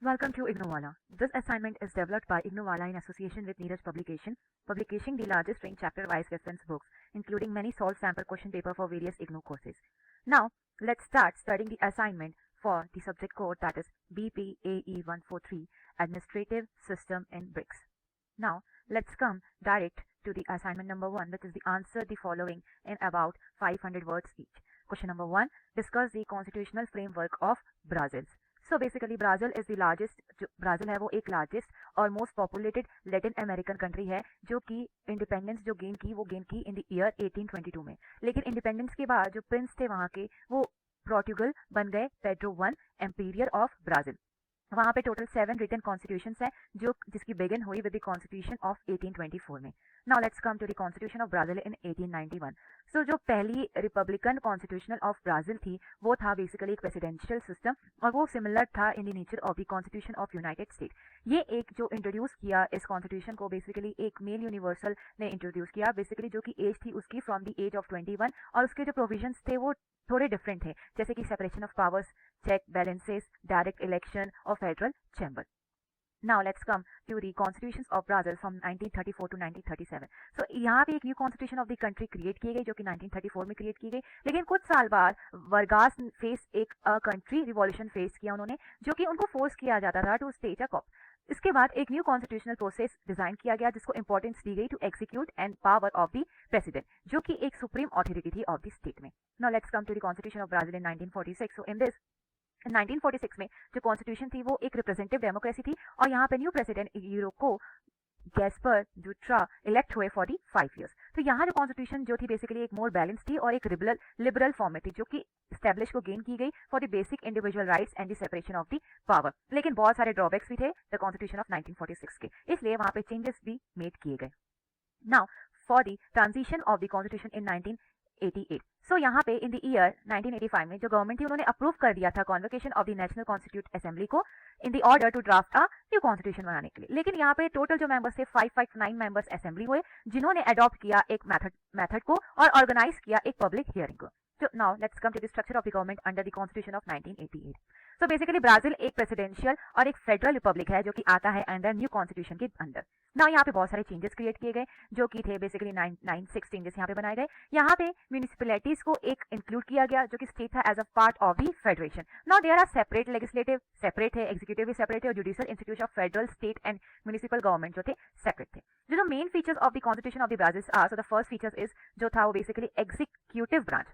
Welcome to Ignowala. This assignment is developed by Ignowala in association with Neeraj publishing the largest range chapter-wise reference books, including many solved sample question paper for various IGNOU courses. Now, let's start studying the assignment for the subject code that is BPAE143, Administrative System in BRICS. Now, let's come direct to the assignment number 1, which is the answer the following in about 500 words each. Question number 1, discuss the constitutional framework of Brazil. So basically Brazil is the largest, जो Brazil है वो एक largest और most populated Latin American country है जो कि independence जो gain की इन द ईयर 1822 में। लेकिन इंडिपेंडेंस के बाद जो प्रिंस थे वहाँ के वो पोर्टुगल बन गए पेड्रो वन एम्पीरियर ऑफ ब्राज़ील। वहाँ पे टोटल 7 रिटन कॉन्स्टिट्यूशंस है जो जिसकी बिगिन हुई विद द कॉन्स्टिट्यूशन ऑफ 1824 में। Now let's come to the constitution of Brazil in 1891। So जो पहली रिपब्लिकन कॉन्स्टिट्यूशनल ऑफ ब्राज़ील थी वो था बेसिकली एक प्रेसिडेंशियल सिस्टम और वो सिमिलर था in the nature of the constitution of United state. ये एक जो इंट्रोड्यूस किया इस कॉन्स्टिट्यूशन को बेसिकली एक मेल यूनिवर्सल ने इंट्रोड्यूस किया, बेसिकली जो कि एज थी उसकी फ्रॉम द एज ऑफ 21, और उसके जो प्रोविजंस थे वो थोड़े डिफरेंट थे, जैसे कि separation of powers, check balances, direct election or federal chamber. Now let's come to the constitutions of Brazil from 1934 to 1937. So यहाँ पे एक new constitution of the country create की गई जो कि 1934 में क्रिएट की गई, लेकिन कुछ साल बाद वर्गास फेस एक कंट्री रिवॉल्यूशन फेस किया उन्होंने, जो कि उनको फोर्स किया जाता था टू स्टेट अ कॉप। इसके बाद एक न्यू कॉन्स्टिट्यूशनल प्रोसेस डिजाइन किया गया जिसको इंपॉर्टेंस दी गई to execute and power of the president, जो कि एक सुप्रीम अथॉरिटी थी ऑफ द स्टेट में। Now let's come to the constitution of Brazil in 1946. So in this 1946 में जो कॉन्स्टिट्यूशन थी वो एक रिप्रेजेंटेटिव डेमोक्रेसी थी और यहाँ पे न्यू प्रेसिडेंट यूरोको गैस्पर डुट्रा इलेक्ट हुए फॉर दी 5 ईयर्स। तो यहाँ जो कॉन्स्टिट्यूशन जो थी बेसिकली एक मोर बैलेंस थी और एक लिबरल फॉर्म में थी जो कि स्टैब्लिश को गेन की गई for the basic individual rights and the separation of the power. लेकिन बहुत सारे ड्रॉबैक्स भी थे द कॉन्स्टिट्यूशन ऑफ 1946 के, इसलिए वहाँ पे चेंजेस भी मेड किए गए। Now for the transition of the constitution in 1988। सो यहाँ पे इन द ईयर 1985 में जो गवर्नमेंट थी उन्होंने अप्रूव कर दिया था convocation of the national constitute assembly को in the order to draft a new constitution बनाने के लिए। लेकिन यहाँ पे टोटल जो मेंबर्स थे 559 मेंबर्स असेंबली हुए जिन्होंने अडॉप्ट किया एक मेथड को और ऑर्गेनाइज किया एक पब्लिक हियरिंग को। So now let's come to the structure of the government under the Constitution of 1988. So basically Brazil एक प्रेसिडेंशियल और एक फेडरल रिपब्लिक है जो कि आता है अंडर न्यू कॉन्स्टिट्यूशन के अंदर। ना यहाँ पे बहुत सारे चेंजेस क्रिएट किए गए जो कि थे बेसिकली 96 चेंजेस यहाँ पे बनाए गए। यहाँ पे म्यूनिसिपैलिटीज को एक इंक्लूड किया गया जो कि स्टेट था as a part of the federation. Now there are separate legislative separate है, एग्जीक्यूटिव भी सेपरेट है और judicial institution of federal state and municipal government जो थे सेपरेट थे। जो main features of the constitution of the Brazil are, so the first features is जो था वो बेसिकली एग्जीक्यूटिव ब्रांच,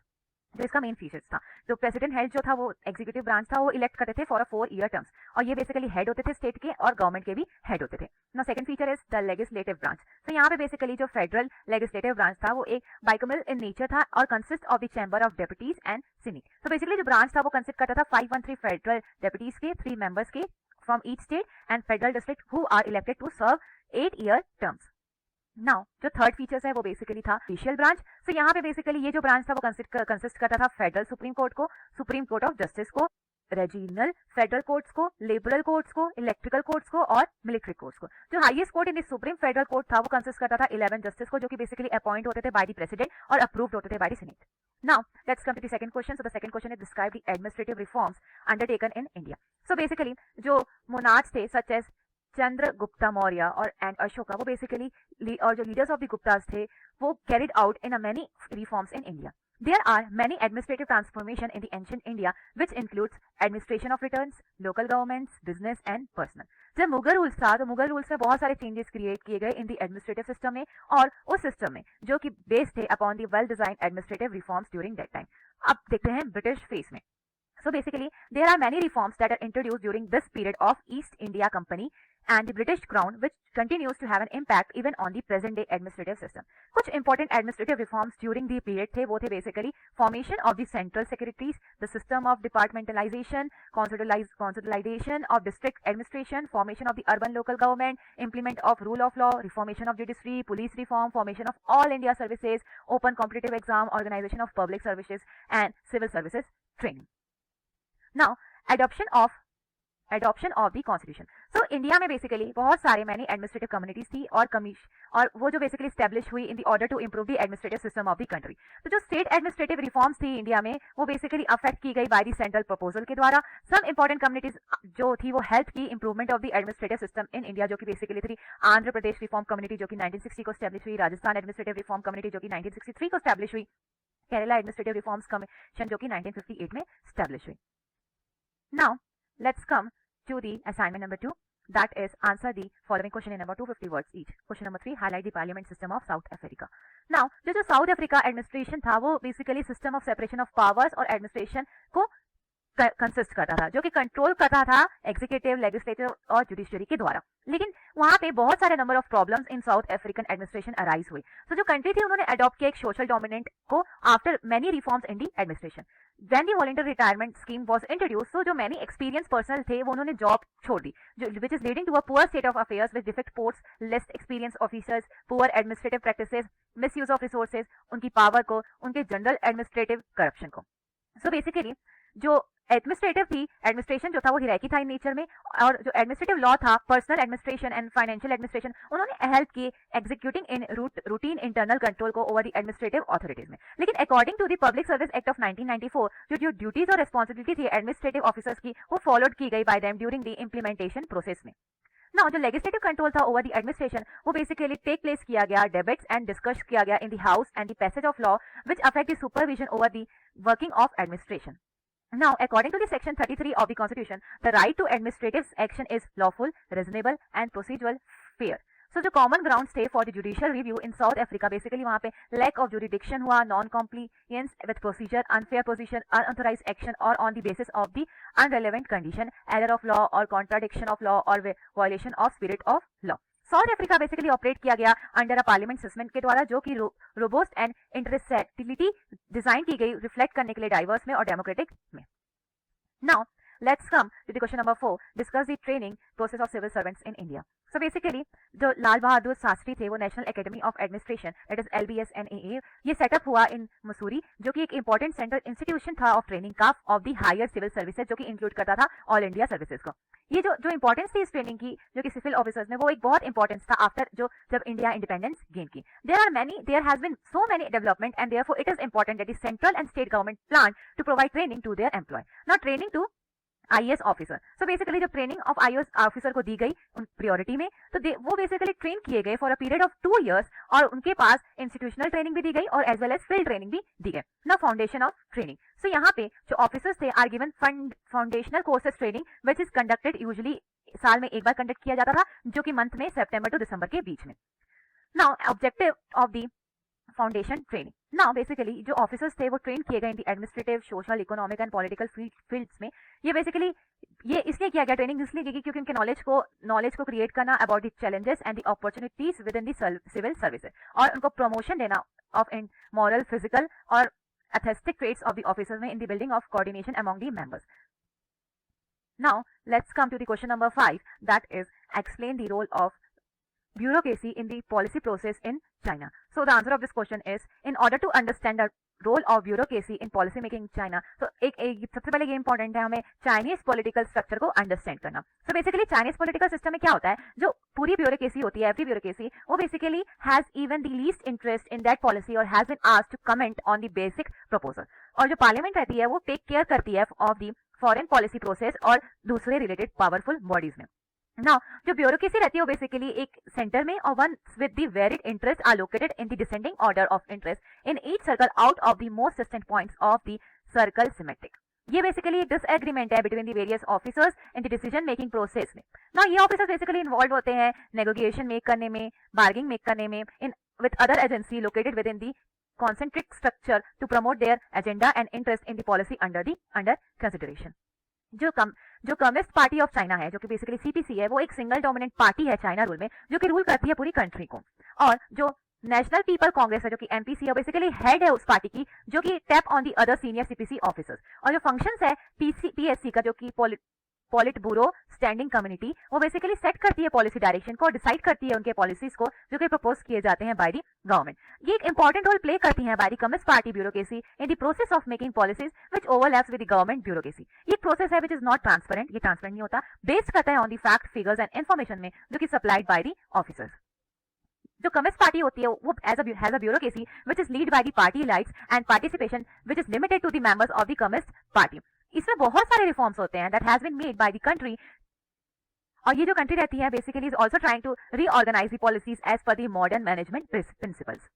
जो इसका मेन फीचर्स था। जो प्रेसिडेंट हेड जो था वो एग्जीक्यूटिव ब्रांच था, वो इलेक्ट करते थे फॉर अ 4 ईयर टर्म्स और ये बेसिकली हेड होते थे स्टेट के और गवर्नमेंट के भी हेड होते थे। ना second feature is the legislative branch. तो यहाँ पे बेसिकली जो फेडरल लेजिस्लेटिव ब्रांच था वो एक बाइकमल इन नेचर था और consist of the chamber of deputies and senate. तो बेसिकली जो ब्रांच था वो कंसिस्ट करता था 513 फेडरल डेप्यूटीज के, 3 मेंबर्स के from each state and federal district who are elected to serve 8 year terms. Now जो थर्ड फीचर्स है वो बेसिकली था जुडिशियल ब्रांच। सो यहाँ पे बेसिकली ये जो ब्रांच था वो कंसिस्ट करता था फेडरल सुप्रीम कोर्ट को, सुप्रीम कोर्ट ऑफ जस्टिस को, रीजनल फेडरल कोर्ट्स को, लिबरल कोर्ट्स को, इलेक्ट्रिकल कोर्ट्स को और मिलिट्री कोर्ट्स को। जो highest court in the supreme federal court था वो कंसिस्ट करता था 11 जस्टिस को जो कि बेसिकली अपॉइंट होते थे बाय द प्रेसिडेंट और अप्रूव्ड होते थे by the senate. Now let's come to the second question. So the second question is describe the administrative reforms undertaken in India. So basically जो monarchs थे such as Chandragupta Maurya और and Ashoka, वो basically और जो leaders of the Guptas थे वो carried out in many reforms in India. There are many administrative transformation in the ancient India which includes administration of returns, local governments, business and personal. जब Mughal rules था तो Mughal rules में बहुत सारे changes create किए गए इन द एडमिनिस्ट्रेटिव सिस्टम में और उस सिस्टम में जो कि बेस्ड थे upon the well design administrative reforms during that time. अब देखते हैं ब्रिटिश फेस में। So basically, there are many reforms that are introduced during this period of East India Company and the British Crown, which continues to have an impact even on the present day administrative system. कुछ important administrative reforms during the period थे वो थे basically formation of the central secretaries, the system of departmentalization, consolidation of district administration, formation of the urban local government, implement of rule of law, reformation of judiciary, police reform, formation of all India services, open competitive exam, organization of public services and civil services training. Now, adoption of adoption of the constitution. So India में basically बहुत सारे many administrative communities थी और वो जो basically establish हुई in the order to improve the administrative system of the country. तो जो स्टेट एडमिनिस्ट्रेटिव रिफॉर्म्स थी इंडिया में वो बेसिकली अफेक्ट की गई बाय द सेंट्रल प्रपोजल के द्वारा। सम इंपॉर्टेंट कम्युनिटीज जो थी वो हेल्प की improvement of the administrative system in India, जो कि बेसिकली थी आंध्र प्रदेश रिफॉर्म कम्युनिटी जो कि 1960 को स्टैब्लिश हुई, राजस्थान एडमिनिस्ट्रेटिव रिफॉर्म कम्युनिटी जो कि 1963 को स्टैब्लिश हुई, केरला एडमिनिस्ट्रेटिव रिफॉर्म्स कमीशन जो कि 1958 में स्टैब्लिश हुई। Now let's come to the assignment number 2, that is answer the following question in number 250 words each. Question number 3, highlight the parliament system of South Africa. Now जो south Africa administration था वो basically system of separation of powers और administration को consist करता था, जो कि control करता था एग्जीक्यूटिव, लेजिस्लेटिव और जुडिशरी के द्वारा। लेकिन वहां पे बहुत सारे number of problems in South African administration arise हुए। सो जो कंट्री थी उन्होंने अडॉप्ट किया एक सोशल डोमिनेंट को after many reforms in the administration. When the volunteer retirement scheme was introduce, so जो मेनी एक्सपीरियंस पर्सन थे वो उन्होंने जॉब छोड़ दी, जो which is leading to a poor state of affairs with defect ports, less experience officers, poor administrative practices, misuse of resources, उनकी power को, उनके जनरल एडमिनिस्ट्रेटिव करप्शन को। सो बेसिकली जो एडमिनिस्ट्रेटिव थी, एडमिनिस्ट्रेशन जो था वो हिरार्की था इन नेचर में, और जो एडमिनिस्ट्रेटिव लॉ था, personal administration and financial administration, उन्होंने हेल्प की executing in routine internal control को ओवर द एडमिनिस्ट्रेटिव अथॉरिटीज में। लेकिन according to the public service act of 1994 जो ड्यूटीज और रिस्पॉन्सिबिलिटी थी एडमिनिस्ट्रेटिव ऑफिसर्स की वो फॉलोड की गई bye them during the implementation process में। नाउ जो लेजिस्लेटिव कंट्रोल था ओवर द एडमिनिस्ट्रेशन वो बेसिकली टेक प्लेस किया गया, डिबेट्स एंड डिस्कस किया गया in the house and the passage of law which affect the supervision over the working of administration. Now, according to the section 33 of the Constitution, the right to administrative action is lawful, reasonable, and procedural fair. So, जो common grounds थे for the judicial review in South Africa, basically वहाँ पे lack of jurisdiction हुआ, non-compliance with procedure, unfair position, unauthorized action, or on the basis of the unrelevant condition, error of law, or contradiction of law, or violation of spirit of law. South Africa basically operate किया गया under a parliament system के द्वारा, जो कि robust and इंटरसेक्टिलिटी design की गई reflect करने के लिए डाइवर्स में और डेमोक्रेटिक में। Now let's come to the question number 4, discuss the training process of civil servants in India. So basically जो लाल बहादुर शास्त्री थे वो national academy of administration that is LBSNAA, ये सेटअप हुआ इन मसूरी, जो कि एक इंपॉर्टेंट सेंट्रल इंस्टीट्यूशन था ऑफ ट्रेनिंग का of the higher civil services, जो कि इंक्लूड करता था ऑल इंडिया सर्विसेज को। ये जो इंपॉर्टेंस थी इस ट्रेनिंग की जो कि सिविल ऑफिसर्स में, वो एक बहुत इंपॉर्टेंस था आफ्टर जब इंडिया इंडिपेंडेंस गेन की। There has been so many development and therefore it is important that the central and state government plan to provide training to their employ. Now training to IAS officer, so basically जब training of IAS officer को दी गई उन priority में, तो वो basically train किए गए for a period of 2 years, और उनके पास इंस्टीट्यूशनल ट्रेनिंग भी दी गई और as well as field training भी दी गई। ना फाउंडेशन ऑफ ट्रेनिंग, सो यहाँ पे जो ऑफिसर्स थे are given foundational courses training which is conducted usually साल में एक बार कंडक्ट किया जाता था, जो कि मंथ में सितंबर टू दिसंबर के बीच में। Now objective of the foundation training, now basically जो ऑफिसर्स थे वो ट्रेन किए गए in the administrative, social, economic and political fields में। ये बेसिकली ये इसलिए किया गया, ट्रेनिंग इसलिए की क्योंकि उनके नॉलेज को क्रिएट करना about the challenges and the opportunities within the civil services, और उनको प्रमोशन देना ऑफ इन मॉरल, फिजिकल और aesthetic traits of the officers में in the building of coordination among the members. Now let's come to the question number 5, that is explain the role of bureaucracy in the policy process in China. So the answer of this question is, in order to understand the role of bureaucracy in policy making in China, so एक सबसे पहले ये important है हमें Chinese political structure को understand करना। So basically Chinese political system में क्या होता है, जो पूरी ब्यूरोक्रेसी होती है, एवरी ब्यूरोक्रेसी, वो basically has even the least interest in that policy और has been asked to comment on the basic proposal, और जो पार्लियामेंट रहती है वो टेक केयर करती है of the foreign policy process और दूसरे रिलेटेड पावरफुल बॉडीज में। नाउ जो ब्यूरोक्रेसी रहती है वो बेसिकली एक सेंटर में और one with the varied interest are located in the descending order of interest in each circle out of the most distant points of the circle symmetric. ये basically एक disagreement है between the various officers in the decision making process में। Now ये officers basically involve होते हैं negotiation make करने में, bargaining make करने में in with other agency located with in the concentric structure to promote their agenda and interest in the policy under consideration. जो communist party of China है, जो कि बेसिकली CPC है, वो एक सिंगल डोमिनेंट पार्टी है चाइना रूल में, जो कि रूल करती है पूरी कंट्री को। और जो नेशनल पीपल कांग्रेस है, जो कि MPC है, बेसिकली हेड है उस पार्टी की, जो कि tap on the other senior CPC officers. और जो फंक्शंस है PSC का, जो कि पॉलिट ब्यूरो स्टैंडिंग कम्युनिटी, वो बेसिकली सेट करती है पॉलिसी डायरेक्शन को और डिसाइड करती है उनके पॉलिसीज को जो कि प्रपोज किए जाते हैं बाय द गवर्नमेंट। ये एक इंपॉर्टेंट रोल प्ले करती है by the communist party bureaucracy in the process of making policies which overlaps with the government bureaucracy. ये प्रोसेस है विच इज नॉट ट्रांसपेरेंट, ये ट्रांसपेरेंट नहीं होता, बेस्ड करता है on the fact, figures and information में जो कि सप्लाइड बाय द ऑफिसर्स। जो कम्युनिस्ट पार्टी होती है वो has a bureaucracy which is lead by the party elites and participation which is limited to the members of the communist party. इसमें बहुत सारे रिफॉर्म्स होते हैं that has been made by the country, और ये जो कंट्री रहती है basically is also trying to reorganise the policies as per the modern management principles.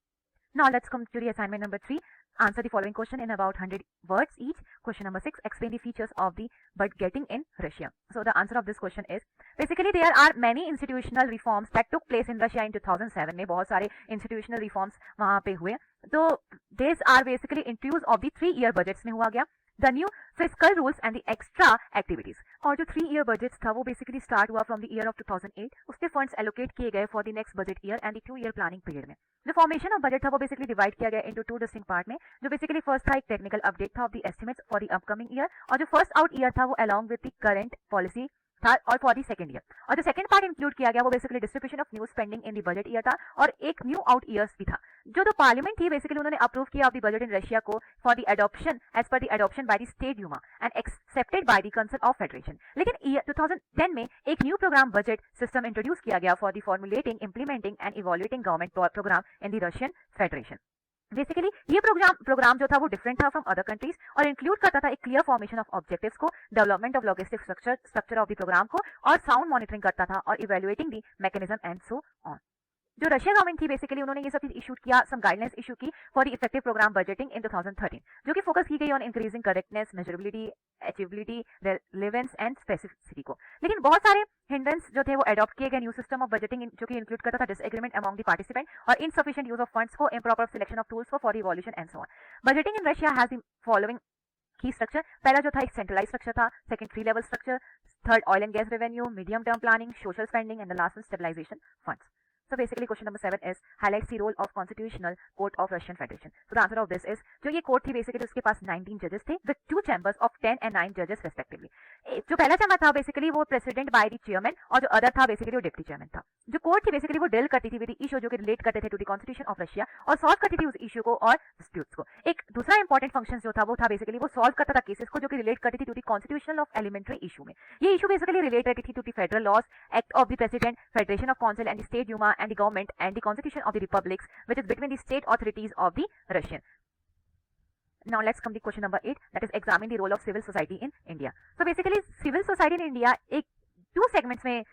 Now let's come to the assignment number 3. Answer the following question in about 100 words each. Question number 6. Explain the features of the budgeting in Russia. So the answer of this question is basically there are many institutional reforms that took place in Russia in 2007. में बहुत सारे institutional reforms वहाँ पे हुए, तो these are basically introduced of the 3-year budgets में हुआ गया। The new fiscal rules and the extra activities, और जो 3-year budgets था वो basically start हुआ from the year of 2008, उसके funds allocate किए गए for the next budget year and the 2-year planning period में। जो formation of budget था वो basically divide किया गया into 2 distinct part में, जो basically first था एक technical update था of the estimates for the upcoming year, और जो first out year था वो along with the current policy था और फॉर दी सेकंड ईयर, और जो सेकंड पार्ट इंक्लूड किया गया वो basically distribution of new spending in the budget year था और एक न्यू आउट ईयर्स भी था। जो पार्लियामेंट थी बेसिकली उन्होंने अप्रूव किया of the budget in Russia को for the adoption as per the adoption by the state Duma and accepted by the council of federation. लेकिन 2010 में एक new programme budget system introduce किया गया for the formulating, implementing and evaluating government programme in the Russian federation. Basically ये programme जो था वो different था फ्रॉम अदर कंट्रीज और इंक्लूड करता था एक क्लियर फॉर्मेशन ऑफ ऑब्जेक्टिव्स को, development of logistic structure of the programme को, और साउंड मॉनिटरिंग करता था और evaluating the mechanism and so on. जो रशियन गवर्नमेंट थी बेसिकली उन्होंने ये सब चीज इशू किया, सम गाइडलाइंस इशू की for the effective programme budgeting in 2013, जो कि फोकस की गई on increasing correctness, measurability, achievability, relevance and specificity को। लेकिन बहुत सारे हिंड्रेंस जो थे वो अडॉप्ट किए गए न्यू सिस्टम ऑफ बजटिंग जो कि इंक्लूड करता था डिसएग्रीमेंट अमंग द पार्टिसिपेंट और इनसफिशिएंट यूज ऑफ फंड्स को, improper selection of tools for the evolution and so on. Budgeting in Russia has the following key structure. पहला जो था एक सेंट्रलाइज स्ट्रक्चर था, second 3 level structure, third oil and gas revenue, medium term planning, social spending and the last one stabilisation funds. So basically question number 7 is highlights the role of Constitutional Court of Russian Federation. So the answer of this is जो ये court थी basically उसके पास 19 जजेस थे with 2 chambers of 10 and 9 जजेस respectively. जो पहला chamber था बेसिकली वो प्रेसिडेंट बाय द चेयरमैन और जो अदर था बेसिकली वो डिप्टी चेयरमैन था। जो कोर्ट थी बेसिकली वो डील करती थी विद इशू जो कि रिलेट करते थे to the constitution of Russia और सॉल्व करती थी उस इशू को और डिस्प्यूट्स को। एक दूसरा इंपॉर्टेंट फंक्शन जो था वो था बेसिकली वो सॉल्व करता था केसेस को जो कि रिलेट करती थी to the constitutional of elementary issue में। ये इशू बेसिकली रिलेट करती थी to the federal laws, act of the president, federation of council and the state Duma and the government and the constitution of the republics which is between the state authorities of the Russian. Now let's come to question number 8, that is examine the role of civil society in India. So basically civil society in India एक 2 segments में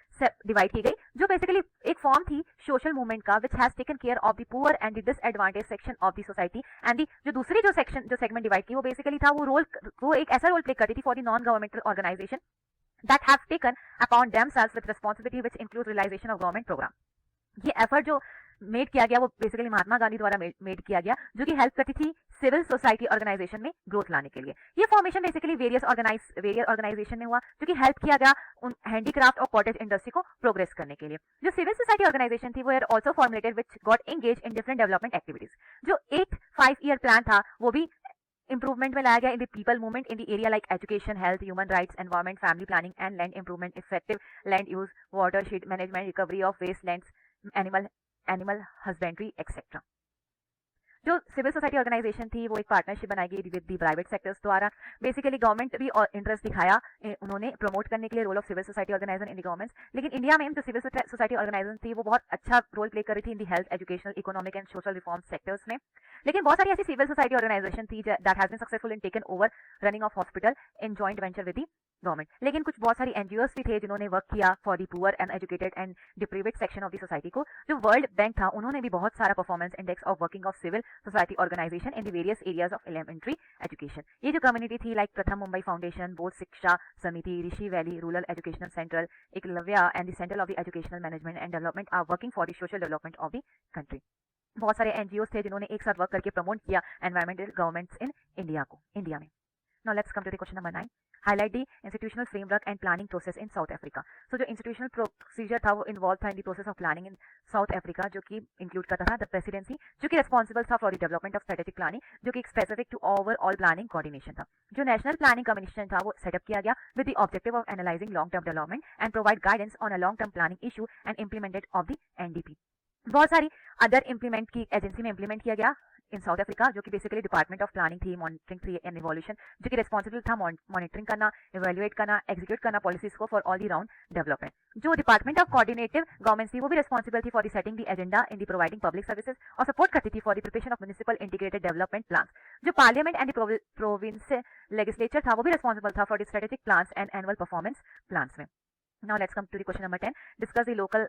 divide की गई, जो basically एक form थी social movement का which has taken care of the poor and the disadvantaged section of the society and the जो दूसरी जो सेगमेंट डिवाइड की वो बेसिकली था वो एक ऐसा रोल प्ले करती थी for the non governmental organisation that have taken upon themselves with responsibility which includes realization of government program. ये एफर्ट जो मेड किया गया वो बेसिकली महात्मा गांधी द्वारा मेड किया गया जो कि हेल्प करती थी सिविल सोसाइटी ऑर्गेनाइजेशन में ग्रोथ लाने के लिए। ये फॉर्मेशन बेसिकली वेरियस ऑर्गेनाइजेशन में हुआ जो कि हेल्प किया गया उन हैंडीक्राफ्ट और कॉटेज इंडस्ट्री को प्रोग्रेस करने के लिए। जो सिविल सोसाइटी ऑर्गेनाइजेशन थी वो are also formulated which got engage in different development activities. जो 8-5 ईयर प्लान था वो भी इंप्रूवमेंट में लाया गया in the people movement in the area like education, health, human rights, environment, family planning and land improvement, effective land use, watershed management, recovery of waste lands, animal husbandry etcetera. जो civil society organisation थी वो एक partnership बनाई गई with the private sectors द्वारा। Basically government भी interest दिखाया उन्होंने प्रमोट करने के लिए role of civil society organisation in the government. लेकिन इंडिया में जो सिविल सोसाइटी ऑर्गेनाइजेशन थी वो बहुत अच्छा रोल प्ले कर रही थी in the health, educational, economic and social reform sectors में। लेकिन बहुत सारी ऐसी सिविल सोसाइटी ऑर्गेनाइजेशन थी that has been successful in taken over running of hospital in joint venture with the government. लेकिन कुछ बहुत सारी एनजीओस भी थे जिन्होंने वर्क किया for the poor and educated and deprived section of the society को। जो वर्ल्ड बैंक था उन्होंने भी बहुत सारा performance index of working of civil society organisation in the various areas of elementary education. ये जो कम्युनिटी थी लाइक प्रथम Mumbai foundation, Bodh Shiksha Samiti, Rishi valley rural educational central, Eklavya and the centre of the educational management and development are working for the social development of the country. बहुत सारे NGOs थे जिन्होंने एक साथ वर्क करके प्रमोट किया एनवायरमेंटल गवर्नमेंट्स इन इंडिया में। Now let's come to the question number 9. Highlight the institutional framework and planning process in South Africa. So जो इंस्टीट्यूशनल प्रोसीजर था वो इन्वॉल्व था in the process of planning in South Africa, जो कि include करता था the presidency, जो कि रिस्पॉन्सिबल था for the development of strategic planning, जो कि specific to overall planning coordination था। जो नेशनल प्लानिंग कमीशन था वो सेटअप किया गया with the objective of analysing long term development and provide guidance on a long term planning issue and implemented of the NDP. बहुत सारी other implement की agency में इंप्लीमेंट किया गया इन साउथ अफ्रीका, जो कि बेसिकली डिपार्टमेंट ऑफ प्लानिंग थी, monitoring थी एंड इवोल्यूशन, जो कि रिस्पॉन्सिबल था मॉनिटरिंग करना, इवेल्युएट करना, एग्जीक्यूट करना पॉलिसीज को for all the round development. जो डिपार्टमेंट ऑफ कोऑर्डिनेटिव गवर्नमेंट थी वो भी रिस्पॉन्सिबल थी for the setting the agenda in the providing public services और सपोर्ट करती थी for the preparation of municipal integrated development plan. जो parliament and the province legislature था वो भी रिस्पॉन्सिबल था for the strategic plan and annual performance plan में। Now let's come to the question number 10. Discuss the local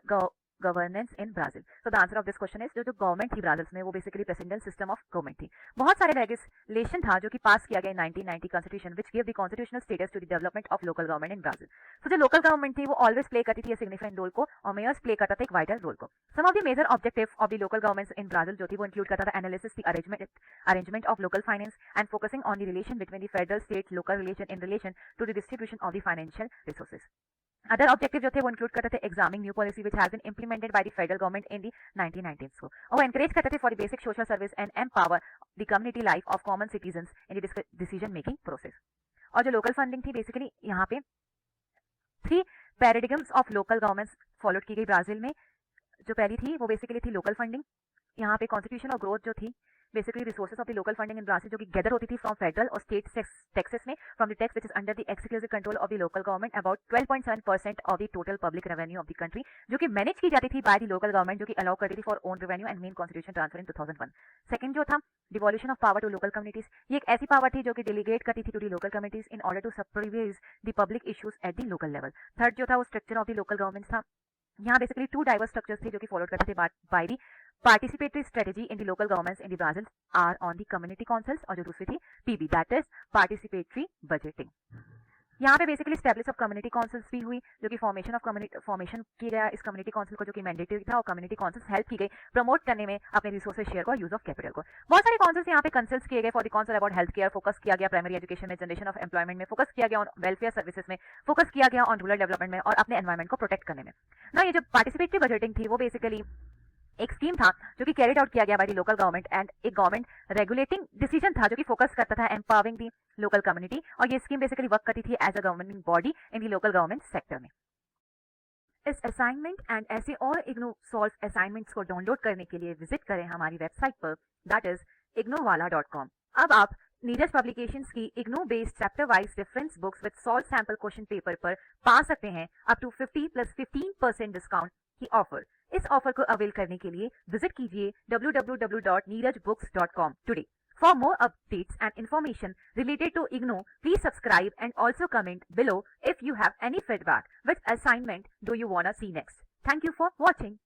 governance in Brazil. So the answer of this question is जो government थी Brazil में वो basically president system of government थी। बहुत सारे legislation था जो कि पास किया गया 1990 constitution which give the constitutional status to the development of local government in Brazil. तो जो लोकल गवर्नमेंट थी वो ऑलवेज प्ले करती थी ए सिग्निफिकेंट रोल को और मेयर्स प्ले करता था एक वाइटल रोल को। Some of the major objective of the local government in Brazil जो थी वो इंक्लूड करता था analysis the arrangement of local finance and focusing on the relation between the federal state local relation in relation to the distribution of the financial resources. Other objective जो थे वो include करते थे examining new policy which has been implemented by the federal government in the 1990s को, और वो encourage करते थे for the basic social service and empower the community life of common citizens in the decision making process. और जो local funding थी basically यहाँ पे 3 paradigms of local governments followed की गई ब्राजील में। जो पहली थी वो बेसिकली थी लोकल फंडिंग। यहाँ पे कॉन्स्टिट्यूशन और ग्रोथ जो थी basically resources of the local funding in Brazil जो कि गैदर होती थी फ्रॉम फेडरल और स्टेट टैक्सेस में, from the tax which is under the exclusive control of the local government, about 12.7% of the total public revenue of the country, जो कि manage की जाती थी बाय द लोकल गवर्नमेंट, जो कि allow करती थी for own revenue and main constitution transfer in 2001। Second जो था devolution of power to local communities. ये एक ऐसी पावर थी जो कि डेलीगेट करती थी to the local communities in order to supervise the public issues at the local level. Third जो था वो structure of the local government था। यहाँ बेसिकली 2 डाइवर्स स्ट्रक्चर्स थे जो कि फॉलो करते थे by the participatory strategy in the local governments in the Brazil are on the community councils, और जो दूसरी थी PB that is participatory budgeting. यहाँ पे basically establish of community councils भी हुई जो कि फॉर्मेशन किया गया इस कम्युनिटी काउंसिल को, जो कि मैंडेटरी था, और कम्युनिटी काउंसिल्स हेल्प की गई प्रमोट करने में अपने रिसोर्सेज शेयर को और यूज ऑफ कैपिटल को। बहुत सारे काउंसिल्स यहाँ पे कंसल्ट किए गए for the council about health care, focus किया गया प्राइमरी एजुकेशन में, जनरेशन ऑफ एम्प्लॉयमेंट में, फोकस किया गया ऑन वेलफेयर सर्विसेज में, फोकस किया गया ऑन रूरल डेवलपमेंट में और अपने एनवायरमेंट को प्रोटेक्ट करने में ना। ये जो पार्टिसिपेटरी बजटिंग थी वो बेसिकली एक स्कीम था जो कि कैरिड आउट किया गया by the local government and एक गवर्नमेंट रेगुलेटिंग डिसीजन था जो कि फोकस करता था एम्पावरिंग द लोकल कम्युनिटी, और ये स्कीम बेसिकली वर्क करती थी as a government body in the local government sector में। इस असाइनमेंट एंड ऐसे और इग्नू सॉल्व असाइनमेंट्स को डाउनलोड करने के लिए विजिट करें हमारी वेबसाइट पर दैट इज ignowala.com। अब आप नीरज पब्लिकेशंस की IGNOU based chapter wise reference books with solve sample question paper पर पा सकते हैं अप टू 50 + 15% डिस्काउंट की ऑफर। इस ऑफर को अवेल करने के लिए विजिट कीजिए www.neerajbooks.com today. For more updates and information related to IGNOU, please subscribe and also comment below if you have any feedback. Which assignment do you wanna see next? Thank you for watching.